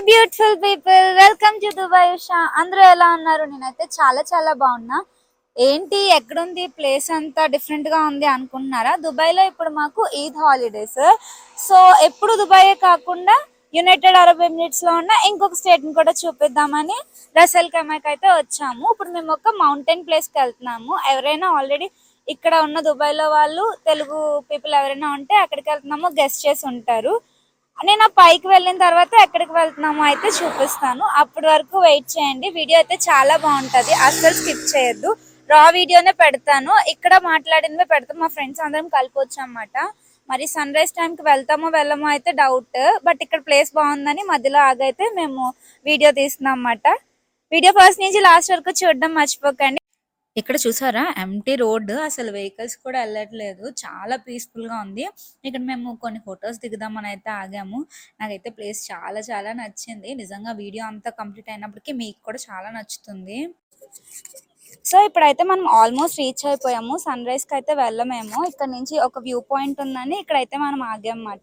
Beautiful people, welcome to Dubai Usha. అందరూ ఎలా ఉన్నారు? నేనైతే చాలా చాలా బాగున్నా. ఏంటి ఎక్కడుంది ప్లేస్ అంతా డిఫరెంట్ గా ఉంది అనుకుంటున్నారా? దుబాయ్ లో ఇప్పుడు మాకు ఈద్ హాలిడేస్. సో ఎప్పుడు దుబాయే కాకుండా యునైటెడ్ అరబ్ ఎమిరేట్స్ లో ఉన్న ఇంకొక స్టేట్ ని కూడా చూపిద్దామని రసల్ ఖైమాకి అయితే వచ్చాము. ఇప్పుడు మేము ఒక మౌంటైన్ ప్లేస్ కి వెళ్తున్నాము. ఎవరైనా ఆల్రెడీ ఇక్కడ ఉన్న దుబాయ్ లో వాళ్ళు తెలుగు పీపుల్ ఎవరైనా ఉంటే అక్కడికి వెళ్తున్నామో గెస్ట్ చేసి ఉంటారు. నేను ఆ పైకి వెళ్ళిన తర్వాత ఎక్కడికి వెళ్తున్నామో అయితే చూపిస్తాను. అప్పటి వరకు వెయిట్ చేయండి. వీడియో అయితే చాలా బాగుంటది, అస్సలు స్కిప్ చేయొద్దు. రా వీడియోనే పెడతాను, ఇక్కడ మాట్లాడినవే పెడతాను. మా ఫ్రెండ్స్ అందరం కలిపొచ్చు అన్నమాట. మరి సన్ రైజ్ టైంకి వెళ్తామో వెళ్ళమో అయితే డౌట్, బట్ ఇక్కడ ప్లేస్ బాగుందని మధ్యలో ఆగైతే మేము వీడియో తీస్తున్నాం అన్నమాట. వీడియో ఫస్ట్ నుంచి లాస్ట్ వరకు చూడడం మర్చిపోకండి. ఇక్కడ చూసారా, ఎంటీ రోడ్, అసలు వెహికల్స్ కూడా వెళ్ళట్లేదు. చాలా పీస్ఫుల్ గా ఉంది. ఇక్కడ మేము కొన్ని ఫొటోస్ దిగుదామని అయితే ఆగాము. నాకైతే ప్లేస్ చాలా చాలా నచ్చింది. నిజంగా వీడియో అంతా కంప్లీట్ అయినప్పటికీ మీకు కూడా చాలా నచ్చుతుంది. సో ఇప్పుడైతే మనం ఆల్మోస్ట్ రీచ్ అయిపోయాము. సన్ రైజ్ కి అయితే వెళ్ళమేమో. ఇక్కడ నుంచి ఒక వ్యూ పాయింట్ ఉందని ఇక్కడైతే మనం ఆగామన్నమాట.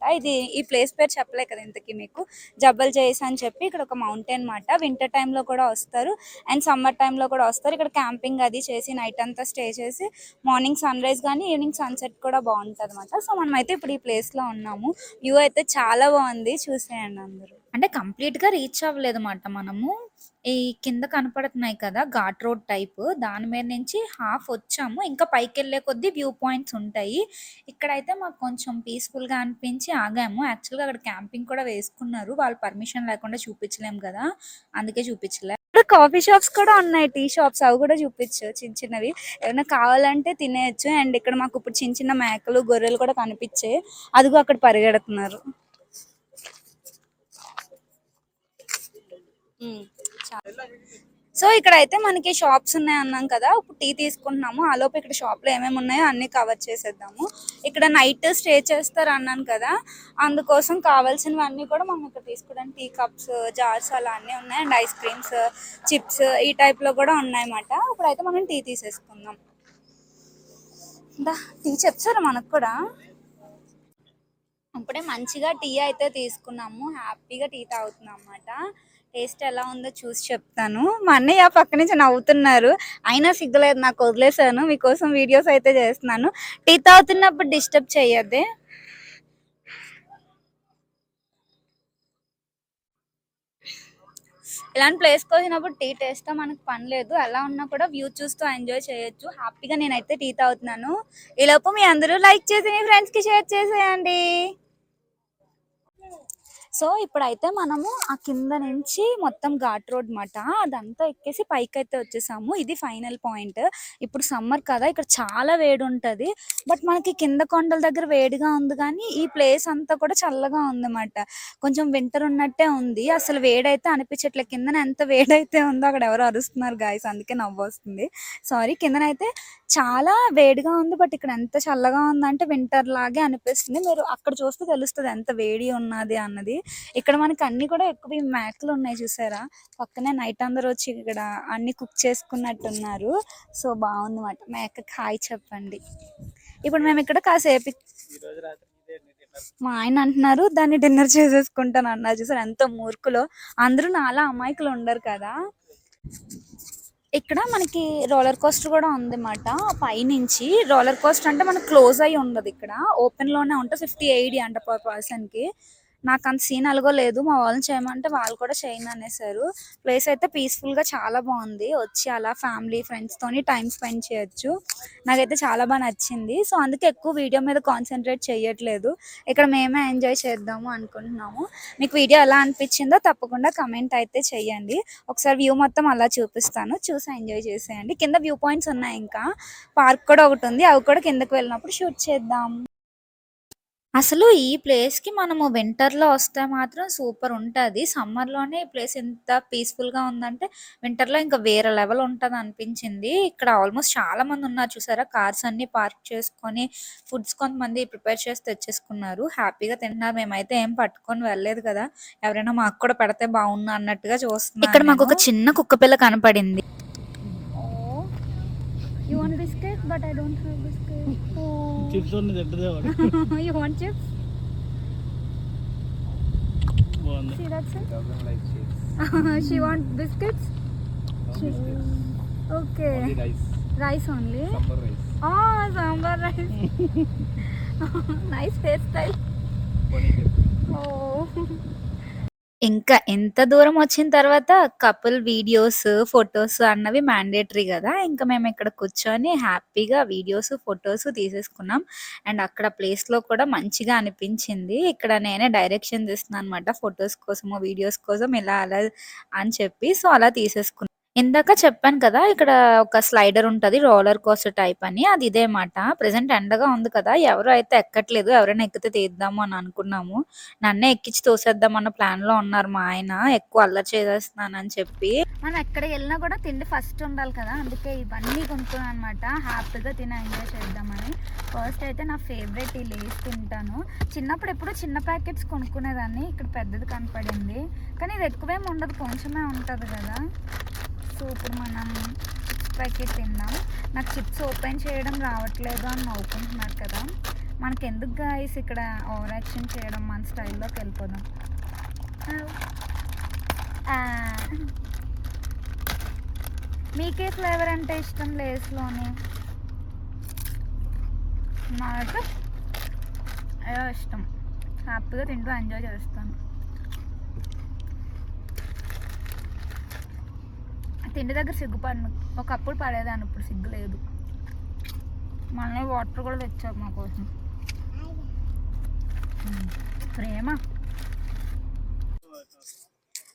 ఈ ప్లేస్ పేరు చెప్పలే కదా ఇంతకి మీకు, జబల్ జైస్ అని చెప్పి. ఇక్కడ ఒక మౌంటైన్ అన్నమాట. వింటర్ టైంలో కూడా వస్తారు అండ్ సమ్మర్ టైంలో కూడా వస్తారు. ఇక్కడ క్యాంపింగ్ అది చేసి నైట్ అంతా స్టే చేసి మార్నింగ్ సన్ రైజ్ కానీ ఈవినింగ్ సన్సెట్ కూడా బాగుంటుంది అనమాట. సో మనం అయితే ఇప్పుడు ఈ ప్లేస్ లో ఉన్నాము. వ్యూ అయితే చాలా బాగుంది, చూసేయండి అందరూ. అంటే కంప్లీట్ గా రీచ్ అవ్వలేదు అన్నమాట మనము. ఈ కింద కనపడుతున్నాయి కదా ఘాట్ రోడ్ టైప్, దాని మీద నుంచి హాఫ్ వచ్చాము. ఇంకా పైకి వెళ్ళే కొద్దీ వ్యూ పాయింట్స్ ఉంటాయి. ఇక్కడైతే మాకు కొంచెం పీస్ఫుల్ గా అనిపించి ఆగాము. యాక్చువల్గా అక్కడ క్యాంపింగ్ కూడా వేసుకున్నారు, వాళ్ళు పర్మిషన్ లేకుండా చూపించలేము కదా, అందుకే చూపించలే. ఇక్కడ కాఫీ షాప్స్ కూడా ఉన్నాయి, టీ షాప్స్, అవి కూడా చూపించు, చిన్న చిన్నవి. ఏమైనా కావాలంటే తినేయచ్చు. అండ్ ఇక్కడ మాకు ఇప్పుడు చిన్న చిన్న మేకలు గొర్రెలు కూడా కనిపించాయి, అదిగో అక్కడ పరిగెడుతున్నారు. సో ఇక్కడ అయితే మనకి షాప్స్ ఉన్నాయి అన్నాం కదా, ఇప్పుడు టీ తీసుకుంటున్నాము. ఆ లోపు ఇక్కడ షాప్ లో ఏమేమి ఉన్నాయో అన్ని కవర్ చేసేద్దాము. ఇక్కడ నైట్ స్టే చేస్తారు అన్నాను కదా, అందుకోసం కావాల్సినవన్నీ కూడా మనం ఇక్కడ తీసుకోవడానికి టీ కప్స్, జార్స్ అలా అన్నీ ఉన్నాయి. అండ్ ఐస్ క్రీమ్స్, చిప్స్ ఈ టైప్ లో కూడా ఉన్నాయన్నమాట. ఇప్పుడైతే మనం టీ తీసేసుకుందాం. టీ చెప్తారా మనకు కూడా. అప్పుడే మంచిగా టీ అయితే తీసుకున్నాము, హ్యాపీగా టీ తాగుతున్నాం అన్నమాట. టేస్ట్ ఎలా ఉందో చూసి చెప్తాను. మా అన్నయ్య పక్క నుంచి నవ్వుతున్నారు, అయినా సిగ్గులేదు నాకు, వదిలేసాను. మీకోసం వీడియోస్ అయితే చేస్తున్నాను. టీ తాగుతున్నప్పుడు డిస్టర్బ్ చేయొద్దే. ఇలాంటి ప్లేస్కి వచ్చినప్పుడు టీ టేస్ట్ మనకు పని లేదు, ఎలా ఉన్నా కూడా వ్యూ చూస్తూ ఎంజాయ్ చేయొచ్చు హ్యాపీగా. నేనైతే టీ తాగుతున్నాను. ఈలోపు మీ అందరూ లైక్ చేసి మీ ఫ్రెండ్స్కి షేర్ చేసేయండి. సో ఇప్పుడైతే మనము ఆ కింద నుంచి మొత్తం ఘాట్ రోడ్ మాట అదంతా ఎక్కేసి పైకి అయితే వచ్చేసాము. ఇది ఫైనల్ పాయింట్. ఇప్పుడు సమ్మర్ కదా, ఇక్కడ చాలా వేడి ఉంటది, బట్ మనకి కింద కొండల దగ్గర వేడిగా ఉంది కానీ ఈ ప్లేస్ అంతా కూడా చల్లగా ఉందన్నమాట. కొంచెం వింటర్ ఉన్నట్టే ఉంది, అసలు వేడైతే అనిపించట్లేదు. కిందన ఎంత వేడైతే ఉందో, అక్కడ ఎవరు అరుస్తున్నారు గాయస్, అందుకే నవ్వు వస్తుంది. సారీ. కిందనైతే చాలా వేడిగా ఉంది, బట్ ఇక్కడ ఎంత చల్లగా ఉందంటే వింటర్ లాగే అనిపిస్తుంది. మీరు అక్కడ చూస్తే తెలుస్తుంది ఎంత వేడి ఉన్నది అన్నది. ఇక్కడ మనకి అన్ని కూడా ఎక్కువ మేకలు ఉన్నాయి చూసారా, పక్కనే నైట్ అందరూ వచ్చి ఇక్కడ అన్ని కుక్ చేసుకున్నట్టున్నారు. సో బాగుంది మాట. మేకకి హాయ్ చెప్పండి. ఇప్పుడు మేము ఇక్కడ కాసేపు, మా ఆయన అంటున్నారు దాన్ని డిన్నర్ చేసేసుకుంటాను అన్నారు. చూసారు ఎంత మూర్ఖులో, అందరూ నాలా అమాయకులు ఉండరు కదా. ఇక్కడ మనకి రోలర్ కోస్టర్ కూడా ఉంది అన్నమాట. పైనుంచి రోలర్ కోస్టర్ అంటే మనకు క్లోజ్ అయ్యి ఉండదు, ఇక్కడ ఓపెన్ లోనే ఉంటుంది. 50 అంట పర్ పర్సన్ కి. నాకు అంత సీన్ అలగోలేదు, మా వాళ్ళని చేయమంటే వాళ్ళు కూడా చేయను అనేసారు. ప్లేస్ అయితే పీస్ఫుల్ గా చాలా బాగుంది. వచ్చి అలా ఫ్యామిలీ ఫ్రెండ్స్ తోని టైం స్పెండ్ చేయొచ్చు. నాకైతే చాలా బాగా నచ్చింది. సో అందుకే ఎక్కువ వీడియో మీద కాన్సన్ట్రేట్ చేయట్లేదు, ఇక్కడ మేమే ఎంజాయ్ చేద్దాము అనుకుంటున్నాము. మీకు వీడియో ఎలా అనిపించిందో తప్పకుండా కమెంట్ అయితే చెయ్యండి. ఒకసారి వ్యూ మొత్తం అలా చూపిస్తాను, చూసి ఎంజాయ్ చేసేయండి. కింద వ్యూ పాయింట్స్ ఉన్నాయి, ఇంకా పార్క్ కూడా ఒకటి ఉంది, అవి కూడా కిందకి వెళ్ళినప్పుడు షూట్ చేద్దాం. అసలు ఈ ప్లేస్‌కి మనము వింటర్‌లో వస్తే మాత్రం సూపర్ ఉంటది. సమ్మర్‌లోనే ఈ ప్లేస్ ఎంత పీస్‌ఫుల్‌గా ఉందంటే, వింటర్‌లో ఇంకా వేరే లెవెల్ ఉంటదనిపించింది. ఇక్కడ ఆల్మోస్ట్ చాలా మందున్నారు చూసారా, కార్స్ అన్నీ పార్క్ చేసుకొని, ఫుడ్స్ కొంతమంది ప్రిపేర్ చేసి తెచ్చేసుకున్నారు. హ్యాపీగా తింటున్నారు. మేమైతే ఏం పట్టుకొని వెళ్ళలేదు కదా, ఎవరైనా మాకు కూడా పెడితే బావున్ను అన్నట్టుగా చూస్తున్నాను ఇక్కడ మాకొక నేను. చిన్న కుక్కపిల్ల కనపడింది. Oh! You want biscuit? But I don't have biscuit. Chips అన్ని తింటదే వాడు. You want chips? See that side? Doesn't like chips. She want biscuits? No biscuits. Okay. Only rice. Rice only? Sambar rice. Oh, sambar rice. Nice hairstyle. Ponytail. Oh. ఇంకా ఎంత దూరం వచ్చిన తర్వాత couple videos, photos అన్నవి mandatory గదా! ఇంకా మేము ఇక్కడ కూర్చొని హ్యాపీగా వీడియోస్, ఫోటోస్ తీసేసుకున్నాం. అండ్ అక్కడ ప్లేస్‌లో కూడా మంచిగా అనిపించింది. ఇక్కడ నేనే డైరెక్షన్స్ ఇస్తున్నానన్నమాట. ఫోటోస్ కోసము, వీడియోస్ కోసం ఇలా అలా అని చెప్పి. సో, అలా తీసేసుకున్నాం. ఇందాక చెప్పాను కదా! ఇక్కడ ఒక స్లైడర్ ఉంటది. రోలర్ కోస్టర్ టైప్ అని. అది ఇదే మాట. ప్రెజెంట్ ఎండగా ఉంది కదా! ఎవరు అయితే ఎక్కట్లేదు. ఎవరైనా ఎక్కితే తీద్దాము అని అనుకున్నాము. నన్నే ఎక్కించి తోసేద్దామన్న ప్లాన్‌లో ఉన్నారు మా ఆయన. ఎక్కువ అల్లరి చేసేస్తున్నానని చెప్పి. మనం ఎక్కడికెళ్ళినా కూడా తిండి ఫస్ట్ ఉండాలి కదా! అందుకే ఇవన్నీ కొనుక్కున్నాను అనమాట. హ్యాపీగా తిని ఎంజాయ్ చేద్దామని. ఫస్ట్ అయితే నా ఫేవరెట్ ఈ లేస్ తింటాను. చిన్నప్పుడు ఎప్పుడో చిన్న ప్యాకెట్స్ కొనుక్కునేదాన్ని. ఇక్కడ పెద్దది కనపడింది. కానీ ఇది ఎక్కువేమి ఉండదు. కొంచెమే ఉంటది కదా! సో ఇప్పుడు మనం ప్యాకెట్ తిందాం. నాకు చిప్స్ ఓపెన్ చేయడం రావట్లేదు అని నవ్వుకుంటున్నారు కదా! మనకెందుకు గాయ్స్ ఇక్కడ ఓవర్ యాక్షన్ చేయడం, మన స్టైల్లోకి వెళ్ళిపోదాం. మీకే ఫ్లేవర్ అంటే ఇష్టం లేస్లోని? నాకు ఏదో ఇష్టం. హ్యాపీగా తింటూ ఎంజాయ్ చేస్తాను. తిండి దగ్గర సిగ్గుపడను. ఒకప్పుడు పడేదాన్ని, ఇప్పుడు సిగ్గు లేదు. మళ్ళీ వాటర్ కూడా తెచ్చారు మా కోసం. ప్రేమ.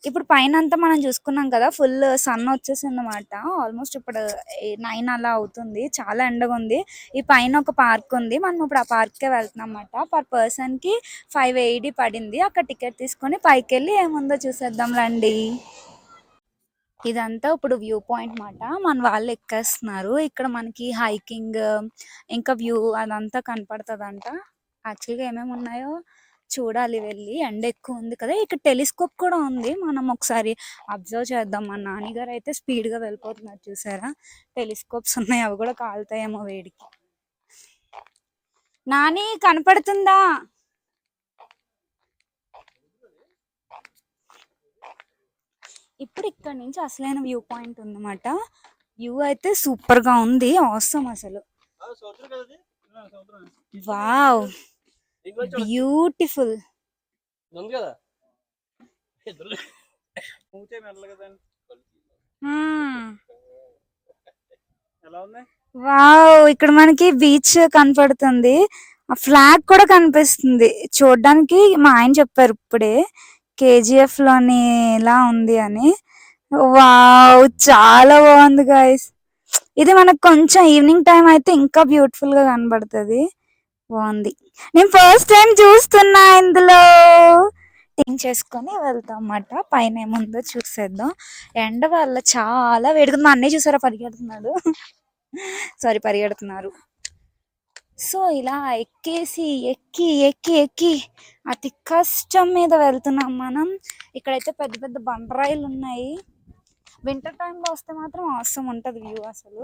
ఇప్పుడు పైన అంతా మనం చూసుకున్నాం కదా, ఫుల్ సన్ వచ్చేసింది అన్నమాట. ఆల్మోస్ట్ ఇప్పుడు 9 అలా అవుతుంది. చాలా ఎండగా ఉంది. ఈ పైన ఒక పార్క్ ఉంది. మనం ఇప్పుడు ఆ పార్క్కే వెళ్తున్నాం అన్నమాట. పర్ పర్సన్కి 580 పడింది. అక్కడ టికెట్ తీసుకొని పైకి వెళ్ళి ఏముందో చూసేద్దాం రండి. ఇదంతా ఇప్పుడు వ్యూ పాయింట్ మాట. మన వాళ్ళు ఎక్కేస్తున్నారు. ఇక్కడ మనకి హైకింగ్, ఇంకా వ్యూ అదంతా కనపడుతుందంట. యాక్చువల్గా ఏమేమి ఉన్నాయో చూడాలి వెళ్ళి. ఎండ ఎక్కువ ఉంది కదా. ఇక్కడ టెలిస్కోప్ కూడా ఉంది. మనం ఒకసారి అబ్జర్వ్ చేద్దాం. మా నాన్నగారు అయితే స్పీడ్గా వెళ్ళిపోతున్నారు చూసారా. టెలిస్కోప్స్ ఉన్నాయి, అవి కూడా కాలుతాయేమో వేడికి. నాని కనపడుతుందా? ఇప్పుడు ఇక్కడ నుంచి అసలైన వ్యూ పాయింట్ ఉందన్నమాట. వ్యూ అయితే సూపర్ గా ఉంది. ఆసమ్ అసలు. Wow, beautiful. వావ్, ఇక్కడ మనకి బీచ్ కనపడుతుంది. ఆ ఫ్లాగ్ కూడా కనిపిస్తుంది చూడడానికి. మా ఆయన చెప్పారు ఇప్పుడే, కేజీఎఫ్ లోని ఎలా ఉంది అని. వావ్, చాలా బాగుంది గాయస్. ఇది మనకు కొంచెం ఈవినింగ్ టైం అయితే ఇంకా బ్యూటిఫుల్ గా కనబడుతుంది. బాగుంది. నేను ఫస్ట్ టైం చూస్తున్నా ఇందులో. థింక్ చేసుకొని వెళ్తాం అన్నమాట. పైన ఏముందో చూసేద్దాం. ఎండ వల్ల చాలా వేడిగా మా అన్నయ్య చూసారా పరిగెడుతున్నాడు. సారీ, పరిగెడుతున్నారు. సో ఇలా ఎక్కేసి ఎక్కి ఎక్కి ఎక్కి అతి కష్టం మీద వెళ్తున్నాం మనం. ఇక్కడైతే పెద్ద పెద్ద బండరాయిలు ఉన్నాయి. వింటర్ టైంలో వస్తే మాత్రం అవసరం ఉంటుంది వ్యూ అసలు.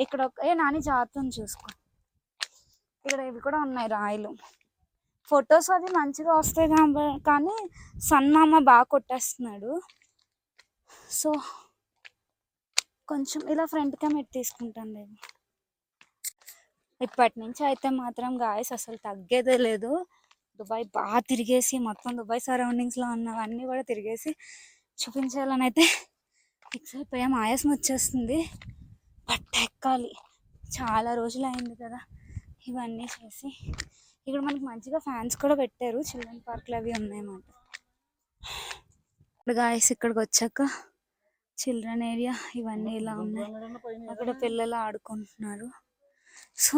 ఇక్కడ నాని జాగ్రత్తని చూసుకో. ఇక్కడ ఇవి కూడా ఉన్నాయి రాయిలు. ఫొటోస్ అది మంచిగా వస్తాయి కానీ సన్నామ బాగా కొట్టేస్తున్నాడు. సో కొంచెం ఇలా ఫ్రంట్ కెమెరా తీసుకుంటాను నేను. ఇప్పటి నుంచి అయితే మాత్రం గాయస్ అసలు తగ్గేదే లేదు. దుబాయ్ బాగా తిరిగేసి మొత్తం దుబాయ్ సరౌండింగ్స్లో ఉన్నవన్నీ కూడా తిరిగేసి చూపించాలని అయితే ఫిక్స్ అయిపోయాం. ఆయాసం వచ్చేస్తుంది. పట్ట ఎక్కాలి. చాలా రోజులు అయింది కదా ఇవన్నీ చేసి. ఇక్కడ మనకి మంచిగా ఫ్యాన్స్ కూడా పెట్టారు. చిల్డ్రన్ పార్క్లు అవి ఉన్నాయన్నమాట. ఇప్పుడు గాయస్ ఇక్కడికి వచ్చాక చిల్డ్రన్ ఏరియా ఇవన్నీ ఇలా ఉన్నాయి. అక్కడ పిల్లలు ఆడుకుంటున్నారు. సో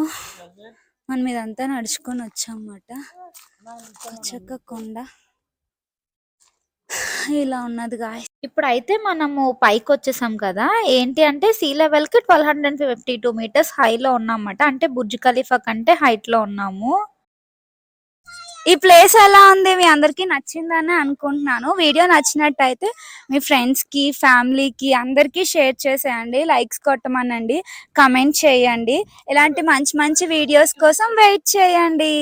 మనం ఇదంతా నడుచుకొని వచ్చామన్నమాట. వచ్చాక కొండ ఇలా ఉన్నది గాయస్. ఇప్పుడైతే మనము పైకి వచ్చేసాం కదా. ఏంటి అంటే సీ లెవెల్ కి 1252 మీటర్స్ హైలో ఉన్నామన్నమాట. అంటే బుర్జ్ ఖలీఫా కంటే హైట్ లో ఉన్నాము. ఈ ప్లేస్ ఎలా ఉంది, మీ అందరికి నచ్చిందని అనుకుంటున్నాను. వీడియో నచ్చినట్టయితే మీ ఫ్రెండ్స్ కి, ఫ్యామిలీకి అందరికీ షేర్ చేసేయండి, లైక్స్ కొట్టమనండి, కమెంట్ చేయండి. ఇలాంటి మంచి మంచి వీడియోస్ కోసం వెయిట్ చేయండి.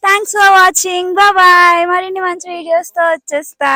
Thanks for watching, bye. మరిన్ని మంచి వీడియోస్ తో వచ్చేస్తా.